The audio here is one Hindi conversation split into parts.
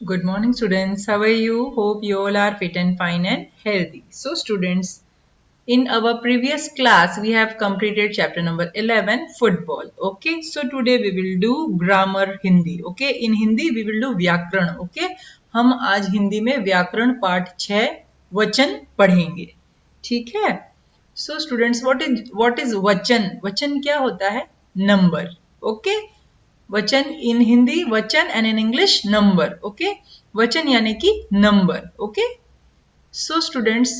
Good morning, students. How are you? Hope you all are fit and fine and healthy. So, students, in our previous class, we have completed chapter number 11, football. Okay, so today we will do grammar Hindi. Okay, in Hindi we will do व्याकरण. Okay, हम आज हिंदी में व्याकरण पाठ 6 वचन पढ़ेंगे. ठीक है. So, students, what is वचन? वचन क्या होता है? नंबर. Okay. वचन इन हिंदी वचन and in English number. Okay, वचन यानी कि नंबर. ओके, सो स्टूडेंट्स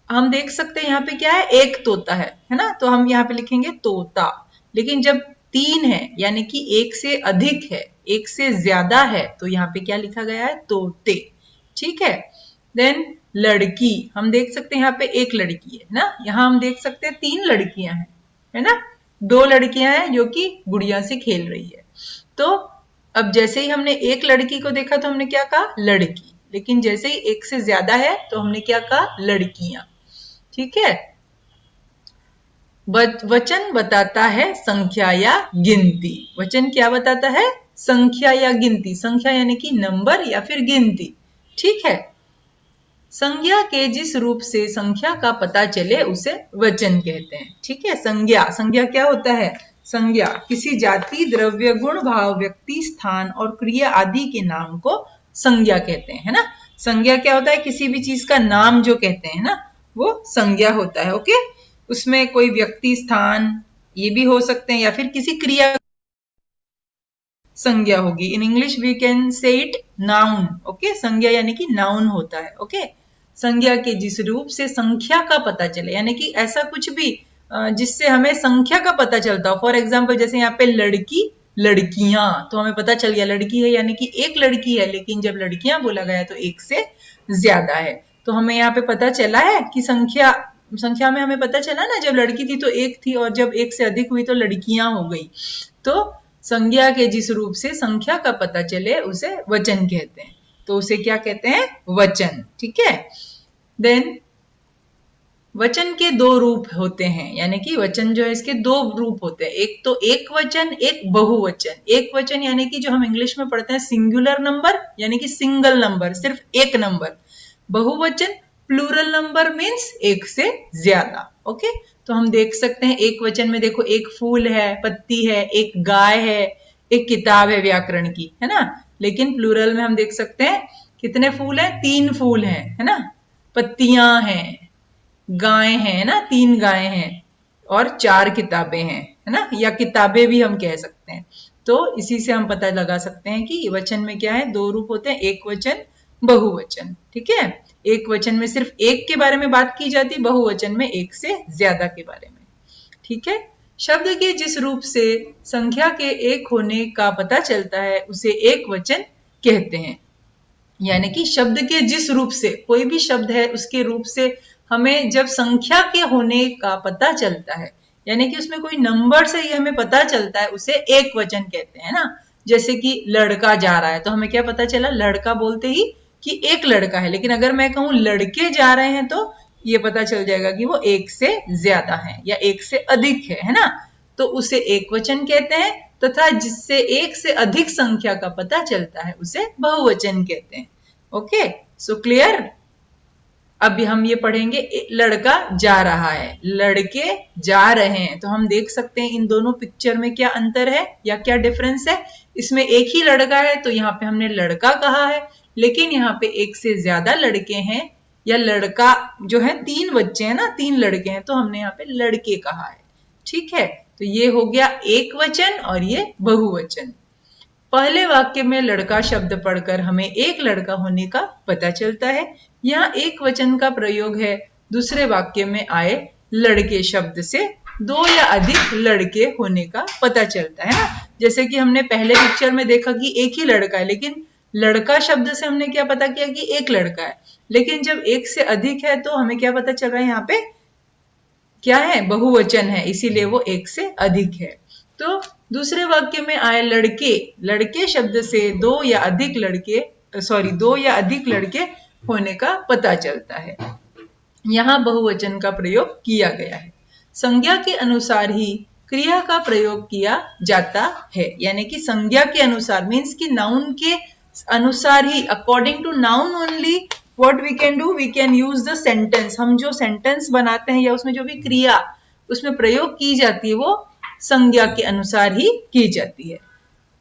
हम देख सकते हैं यहाँ पे क्या है, एक तोता है ना, तो हम यहाँ पे लिखेंगे तोता. लेकिन जब तीन है यानी कि एक से अधिक है, एक से ज्यादा है, तो यहाँ पे क्या लिखा गया है, तोते. ठीक है. देन लड़की, हम देख सकते हैं यहाँ पे एक लड़की है ना, यहाँ हम देख सकते हैं तीन लड़कियां हैं, है ना, दो लड़कियां हैं जो कि गुड़िया से खेल रही है. तो अब जैसे ही हमने एक लड़की को देखा तो हमने क्या कहा, लड़की. लेकिन जैसे ही एक से ज्यादा है तो हमने क्या कहा, लड़कियां. ठीक है. वचन बताता है संख्या या गिनती. वचन क्या बताता है, संख्या या गिनती. संख्या यानी कि नंबर या फिर गिनती. ठीक है. संज्ञा के जिस रूप से संख्या का पता चले उसे वचन कहते हैं. ठीक है. संज्ञा, संज्ञा क्या होता है, संज्ञा किसी जाति, द्रव्य, गुण, भाव, व्यक्ति, स्थान और क्रिया आदि के नाम को संज्ञा कहते हैं, है ना. संज्ञा क्या होता है, किसी भी चीज का नाम जो कहते हैं ना, वो संज्ञा होता है. ओके, उसमें कोई व्यक्ति, स्थान ये भी हो सकते हैं या फिर किसी क्रिया संज्ञा होगी. In English we can say it noun. Okay, संज्ञा यानी कि नाउन होता है. ओके, संज्ञा के जिस रूप से संख्या का पता चले, यानी कि ऐसा कुछ भी जिससे हमें संख्या का पता चलता हो. फॉर एग्जाम्पल जैसे यहाँ पे लड़की, लड़कियां, तो हमें पता चल गया लड़की है यानी कि एक लड़की है. लेकिन जब लड़कियां बोला गया तो एक से ज्यादा है. तो हमें यहाँ पे पता चला है कि संख्या में हमें पता चला ना, जब लड़की थी तो एक थी और जब एक से अधिक हुई तो लड़कियां हो गई. तो संज्ञा के जिस रूप से संख्या का पता चले उसे वचन कहते हैं. तो उसे क्या कहते हैं, वचन. ठीक है. देन वचन के दो रूप होते हैं, यानी कि वचन जो है इसके दो रूप होते हैं. एक तो एक वचन, एक बहुवचन. एक वचन यानी कि जो हम इंग्लिश में पढ़ते हैं सिंगुलर नंबर, यानी कि सिंगल नंबर, सिर्फ एक नंबर. बहुवचन प्लूरल नंबर मीन्स एक से ज्यादा. ओके, तो हम देख सकते हैं एक वचन में देखो, एक फूल है, पत्ती है, एक गाय है, एक किताब है व्याकरण की, है ना. लेकिन प्लूरल में हम देख सकते हैं कितने फूल हैं, तीन फूल हैं, है ना, पत्तियां हैं, गाय हैं ना, तीन गाय हैं और चार किताबें हैं, है ना, या किताबें भी हम कह सकते हैं. तो इसी से हम पता लगा सकते हैं कि वचन में क्या है, दो रूप होते हैं, एक वचन, बहुवचन. ठीक है. एक वचन में सिर्फ एक के बारे में बात की जाती, बहुवचन में एक से ज्यादा के बारे में. ठीक है. शब्द के जिस रूप से संख्या के एक होने का पता चलता है उसे एक वचन कहते हैं. यानी कि शब्द के जिस रूप से, कोई भी शब्द है उसके रूप से हमें जब संख्या के होने का पता चलता है, यानी कि उसमें कोई नंबर से ही हमें पता चलता है, उसे एक वचन कहते हैं ना. जैसे कि लड़का जा रहा है तो हमें क्या पता चला, लड़का बोलते ही कि एक लड़का है. लेकिन अगर मैं कहूं लड़के जा रहे हैं तो ये पता चल जाएगा कि वो एक से ज्यादा है या एक से अधिक है ना. तो उसे एक वचन कहते हैं. तथा जिससे एक से अधिक संख्या का पता चलता है उसे बहुवचन कहते हैं. Okay, so clear. अभी हम ये पढ़ेंगे, लड़का जा रहा है, लड़के जा रहे हैं. तो हम देख सकते हैं इन दोनों पिक्चर में क्या अंतर है या क्या डिफरेंस है. इसमें एक ही लड़का है तो यहाँ पे हमने लड़का कहा है. लेकिन यहाँ पे एक से ज्यादा लड़के हैं या लड़का जो है, तीन बच्चे हैं ना, तीन लड़के हैं, तो हमने यहाँ पे लड़के कहा है. ठीक है. तो ये हो गया एक वचन और ये बहुवचन. पहले वाक्य में लड़का शब्द पढ़कर हमें एक लड़का होने का पता चलता है. यहाँ एक वचन का प्रयोग है. दूसरे वाक्य में आए लड़के शब्द से दो या अधिक लड़के होने का पता चलता है ना. जैसे कि हमने पहले पिक्चर में देखा कि एक ही लड़का है, लेकिन लड़का शब्द से हमने क्या पता किया कि एक लड़का है. लेकिन जब एक से अधिक है तो हमें क्या पता चल रहा है, यहाँ पे क्या है, बहुवचन है, इसीलिए वो एक से अधिक है. तो दूसरे वाक्य में आए लड़के, लड़के शब्द से दो या अधिक लड़के होने का पता चलता है. यहाँ बहुवचन का प्रयोग किया गया है. संज्ञा के अनुसार ही क्रिया का प्रयोग किया जाता है. यानी कि संज्ञा के अनुसार मीन्स कि नाउन के अनुसार ही, according to noun only what we can do, we can use the sentence. हम जो सेंटेंस बनाते हैं या उसमें जो भी क्रिया उसमें प्रयोग की जाती है वो संज्ञा के अनुसार ही की जाती है।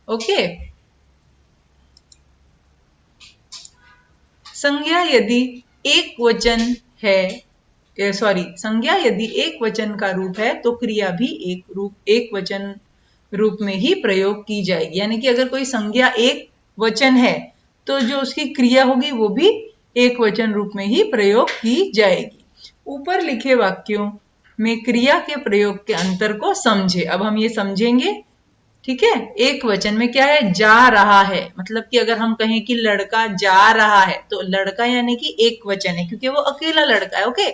ओके, संज्ञा यदि एक वचन है, संज्ञा यदि एक वचन का रूप है तो क्रिया भी एक वचन रूप में ही प्रयोग की जाएगी। यानी कि अगर कोई संज्ञा एक वचन है तो जो उसकी क्रिया होगी वो भी एक वचन रूप में ही प्रयोग की जाएगी। ऊपर लिखे वाक्यों में क्रिया के प्रयोग के अंतर को समझे। अब हम ये समझेंगे, ठीक है। एक वचन में क्या है, जा रहा है, मतलब कि अगर हम कहें कि लड़का जा रहा है तो लड़का यानी कि एक वचन है क्योंकि वो अकेला लड़का है। ओके,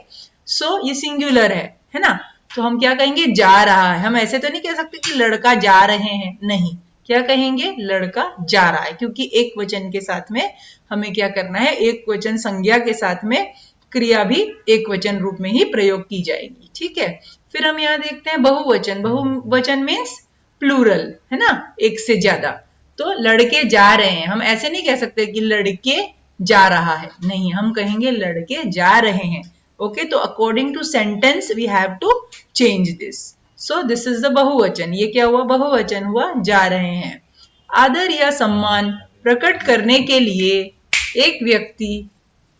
सो ये सिंगुलर है ना। तो हम क्या कहेंगे, जा रहा है। हम ऐसे तो नहीं कह सकते कि लड़का जा रहे हैं, नहीं, क्या कहेंगे, लड़का जा रहा है, क्योंकि एक वचन के साथ में हमें क्या करना है, एक वचन संज्ञा के साथ में क्रिया भी एक वचन रूप में ही प्रयोग की जाएगी। ठीक है, फिर हम यहाँ देखते हैं बहुवचन। बहुवचन मीन्स प्लूरल, है ना, एक से ज्यादा। तो लड़के जा रहे हैं, हम ऐसे नहीं कह सकते कि लड़के जा रहा है, नहीं, हम कहेंगे लड़के जा रहे हैं। ओके, तो according to sentence we have to change this. So this is the बहुवचन। ये क्या हुआ, बहुवचन हुआ, जा रहे हैं। आदर या सम्मान प्रकट करने के लिए एक व्यक्ति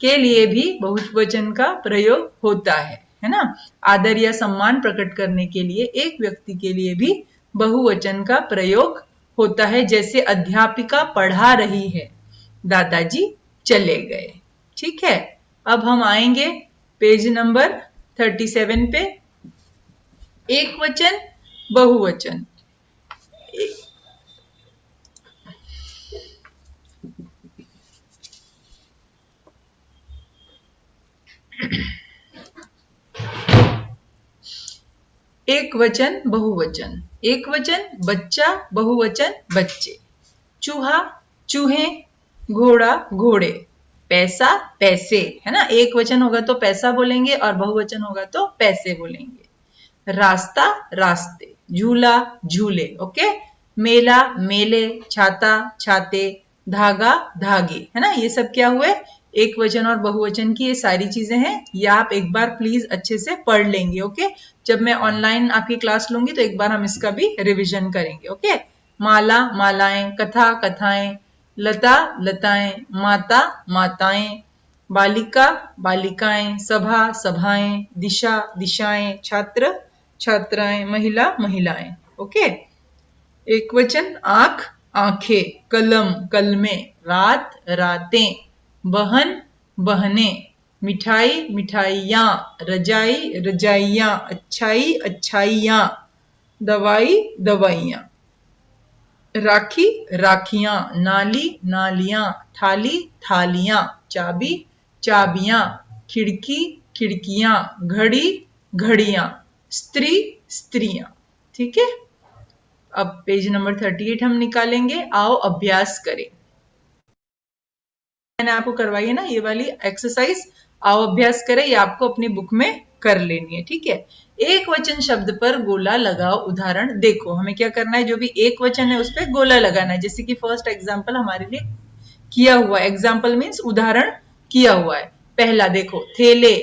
के लिए भी बहुवचन का प्रयोग होता है ना। आदर या सम्मान प्रकट करने के लिए एक व्यक्ति के लिए भी बहुवचन का प्रयोग होता है, जैसे अध्यापिका पढ़ा रही है, दादाजी चले गए। ठीक है, अब हम आएंगे पेज नंबर 37 पे। एक वचन, बहुवचन। एक वचन, बहुवचन। एक वचन बच्चा, बहुवचन बच्चे। चूहा, चूहे, घोड़ा, घोड़े। पैसा, पैसे, है ना। एक वचन होगा तो पैसा बोलेंगे और बहुवचन होगा तो पैसे बोलेंगे। रास्ता, रास्ते। झूला, झूले। ओके, मेला, मेले। छाता, छाते। धागा, धागे, है ना। ये सब क्या हुए, एक वचन और बहुवचन की ये सारी चीजें हैं। ये आप एक बार प्लीज अच्छे से पढ़ लेंगे। ओके, जब मैं ऑनलाइन आपकी क्लास लूंगी तो एक बार हम इसका भी रिवीजन करेंगे। ओके, माला, मालाएं। कथा, कथाएं। लता, लताएं। माता, माताएं। बालिका, बालिकाएं। सभा, सभाएं। दिशा, दिशाएं। छात्र, छात्राएं। महिला, महिलाएं। ओके, एक वचन आंख, आंखें। कलम, कलमें। रात, रातें। बहन, बहनें। मिठाई, मिठाइयाँ। रजाई, रजाइयाँ। अच्छाई, अच्छाइयाँ। दवाई, दवाइयाँ। राखी, राखियाँ। नाली, नालियाँ। थाली, थालियाँ। चाबी, चाबियाँ। खिड़की, खिड़कियाँ। घड़ी, घड़ियाँ। स्त्री, स्त्रियाँ। ठीक है, अब पेज नंबर 38 हम निकालेंगे। आओ अभ्यास करें। मैंने आपको करवाई है ना ये वाली एक्सरसाइज, आओ अभ्यास करें। ये आपको अपनी बुक में कर लेनी है। ठीक है, एक वचन शब्द पर गोला लगाओ। उदाहरण देखो, हमें क्या करना है, जो भी एक वचन है उस पर गोला लगाना है। जैसे कि फर्स्ट एग्जाम्पल हमारे लिए किया हुआ है, एग्जाम्पल मीन्स उदाहरण किया हुआ है। पहला देखो, थैले,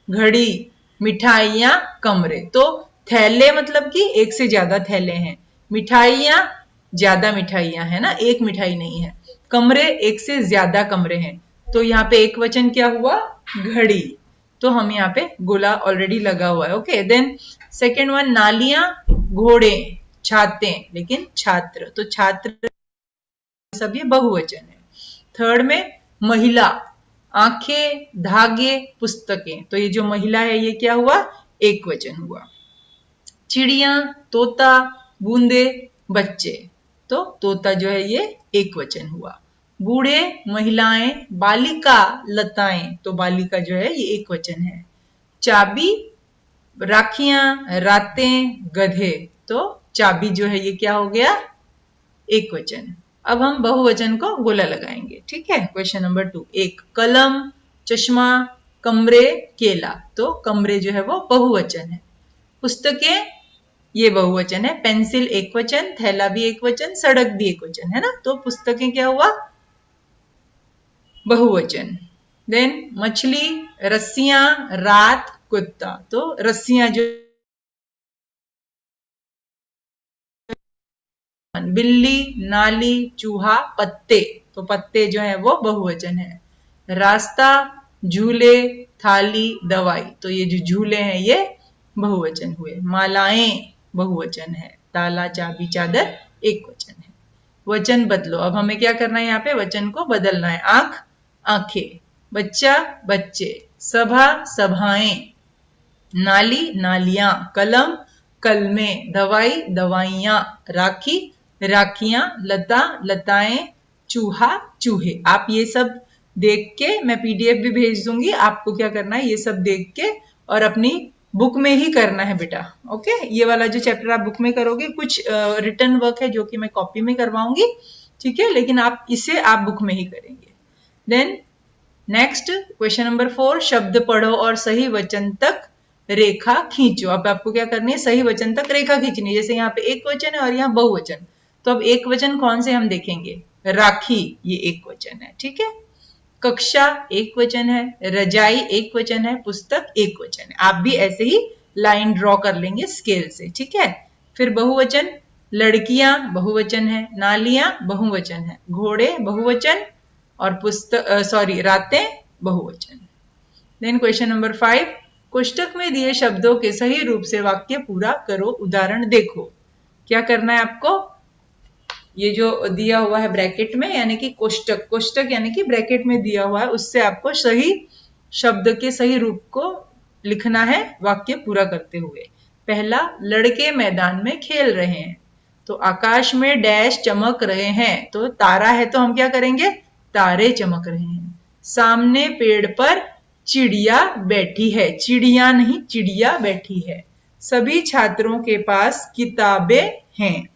घड़ी, मिठाइयाँ, कमरे। तो थैले मतलब कि एक से ज्यादा थैले हैं। मिठाइयाँ, ज्यादा मिठाइयाँ है ना, एक मिठाई नहीं है। कमरे, एक से ज्यादा कमरे हैं। तो यहाँ पे एक वचन क्या हुआ, घड़ी। तो हम यहाँ पे गोला ऑलरेडी लगा हुआ है। ओके, देन सेकेंड वन, नालियां, घोड़े, छाते, लेकिन छात्र, तो छात्र सब ये बहुवचन है। थर्ड में महिला, आंखें, धागे, पुस्तकें। तो ये जो महिला है ये क्या हुआ, एक वचन हुआ। चिड़िया, तोता, बूंदे, बच्चे। तो तोता जो है ये एक वचन हुआ। बूढ़े, महिलाएं, बालिका, लताएं। तो बालिका जो है ये एक वचन है। चाबी, राखियां, रातें, गधे। तो चाबी जो है ये क्या हो गया, एक वचन। अब हम बहुवचन को गोला लगाएंगे। ठीक है, क्वेश्चन नंबर 2। एक, कलम, चश्मा, कमरे, केला। तो कमरे जो है वो बहुवचन है। पुस्तकें, ये बहुवचन है। पेंसिल एक वचन, थैला भी एक वचन, सड़क भी एक वचन, है ना। तो पुस्तकें क्या हुआ, बहुवचन। देन मछली, रस्सियां, रात, कुत्ता। तो रस्सियां जो, बिल्ली, नाली, चूहा, पत्ते। तो पत्ते जो है वो बहुवचन है। रास्ता, झूले, थाली, दवाई। तो ये जो झूले हैं ये बहुवचन हुए। मालाएं बहुवचन है। ताला, चाबी, चादर एक वचन है। वचन बदलो। अब हमें क्या करना है, यहाँ पे वचन को बदलना है। आंख, आंखें। बच्चा, बच्चे। सभा, सभाएं। नाली, नालियां। कलम, कलमें। दवाई, दवाइयां। राखी, राखियां। लता, लताएं। चूहा, चूहे। आप ये सब देख के, मैं पीडीएफ भी भेज दूंगी, आपको क्या करना है ये सब देख के और अपनी बुक में ही करना है बेटा। ओके, ये वाला जो चैप्टर आप बुक में करोगे, कुछ रिटर्न वर्क है जो कि मैं कॉपी में करवाऊंगी, ठीक है, लेकिन आप इसे आप बुक में ही करेंगे। देन नेक्स्ट क्वेश्चन नंबर 4, शब्द पढ़ो और सही वचन तक रेखा खींचो। अब आपको क्या करनी है, सही वचन तक रेखा खींचनी है। जैसे यहाँ पे एक वचन है और यहाँ बहुवचन, तो अब एक वचन कौन से हम देखेंगे, राखी, ये एक वचन है, ठीक है। कक्षा एक वचन है, रजाई एक वचन है, पुस्तक एक वचन है। आप भी ऐसे ही लाइन ड्रॉ कर लेंगे स्केल से, ठीक है। फिर बहुवचन, लड़कियां बहुवचन है, नालियां बहुवचन है, घोड़े बहुवचन और पुस्तक रातें बहुवचन। देन क्वेश्चन नंबर 5, कोष्टक में दिए शब्दों के सही रूप से वाक्य पूरा करो, उदाहरण देखो। क्या करना है आपको, ये जो दिया हुआ है ब्रैकेट में, यानी कि कोष्टक, कोष्टक यानी कि ब्रैकेट में दिया हुआ है, उससे आपको सही शब्द के सही रूप को लिखना है वाक्य पूरा करते हुए। पहला, लड़के मैदान में खेल रहे हैं, तो आकाश में डैश चमक रहे हैं, तो तारा है तो हम क्या करेंगे, तारे चमक रहे हैं। सामने पेड़ पर चिड़िया बैठी है, चिड़िया नहीं चिड़िया बैठी है। सभी छात्रों के पास किताबें हैं,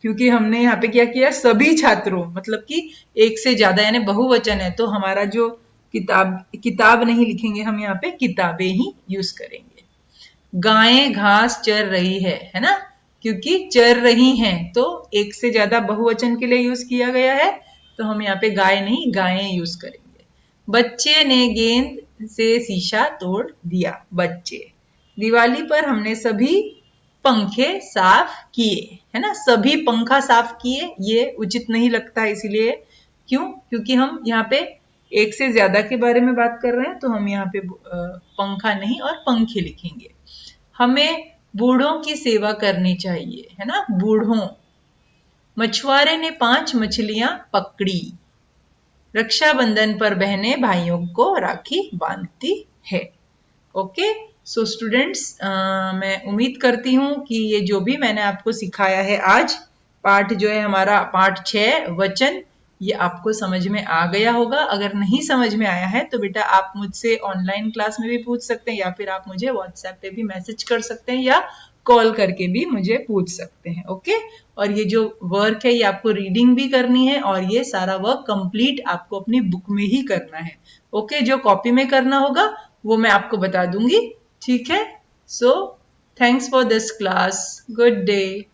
क्योंकि हमने यहाँ पे क्या किया, सभी छात्रों, मतलब कि एक से ज्यादा यानी बहुवचन है, तो हमारा जो किताब नहीं लिखेंगे हम, यहाँ पे किताबें ही यूज करेंगे। गायें घास चर रही है ना, क्योंकि चर रही हैं, तो एक से ज्यादा बहुवचन के लिए यूज किया गया है, तो हम यहाँ पे गाय नहीं गायें यूज करेंगे। बच्चे ने गेंद से शीशा तोड़ दिया, बच्चे। दिवाली पर हमने सभी पंखे साफ किए, है ना, सभी पंखा साफ किए, ये उचित नहीं लगता है, इसीलिए क्यों, क्योंकि हम यहाँ पे एक से ज्यादा के बारे में बात कर रहे हैं, तो हम यहाँ पे पंखा नहीं और पंखे लिखेंगे। हमें बूढ़ों की सेवा करनी चाहिए, है ना, बूढ़ों। मछुआरे ने 5 मछलियां पकड़ी। रक्षाबंधन पर बहनें भाइयों को राखी बांधती है। ओके, सो स्टूडेंट्स, मैं उम्मीद करती हूँ कि ये जो भी मैंने आपको सिखाया है आज, पाठ जो है हमारा पाठ 6 वचन, ये आपको समझ में आ गया होगा। अगर नहीं समझ में आया है तो बेटा आप मुझसे ऑनलाइन क्लास में भी पूछ सकते हैं, या फिर आप मुझे व्हाट्सएप पे भी मैसेज कर सकते हैं, या कॉल करके भी मुझे पूछ सकते हैं। ओके, और ये जो वर्क है ये आपको रीडिंग भी करनी है, और ये सारा वर्क कंप्लीट आपको अपनी बुक में ही करना है। ओके, जो कॉपी में करना होगा वो मैं आपको बता दूंगी, ठीक है। So thanks for this class, good day.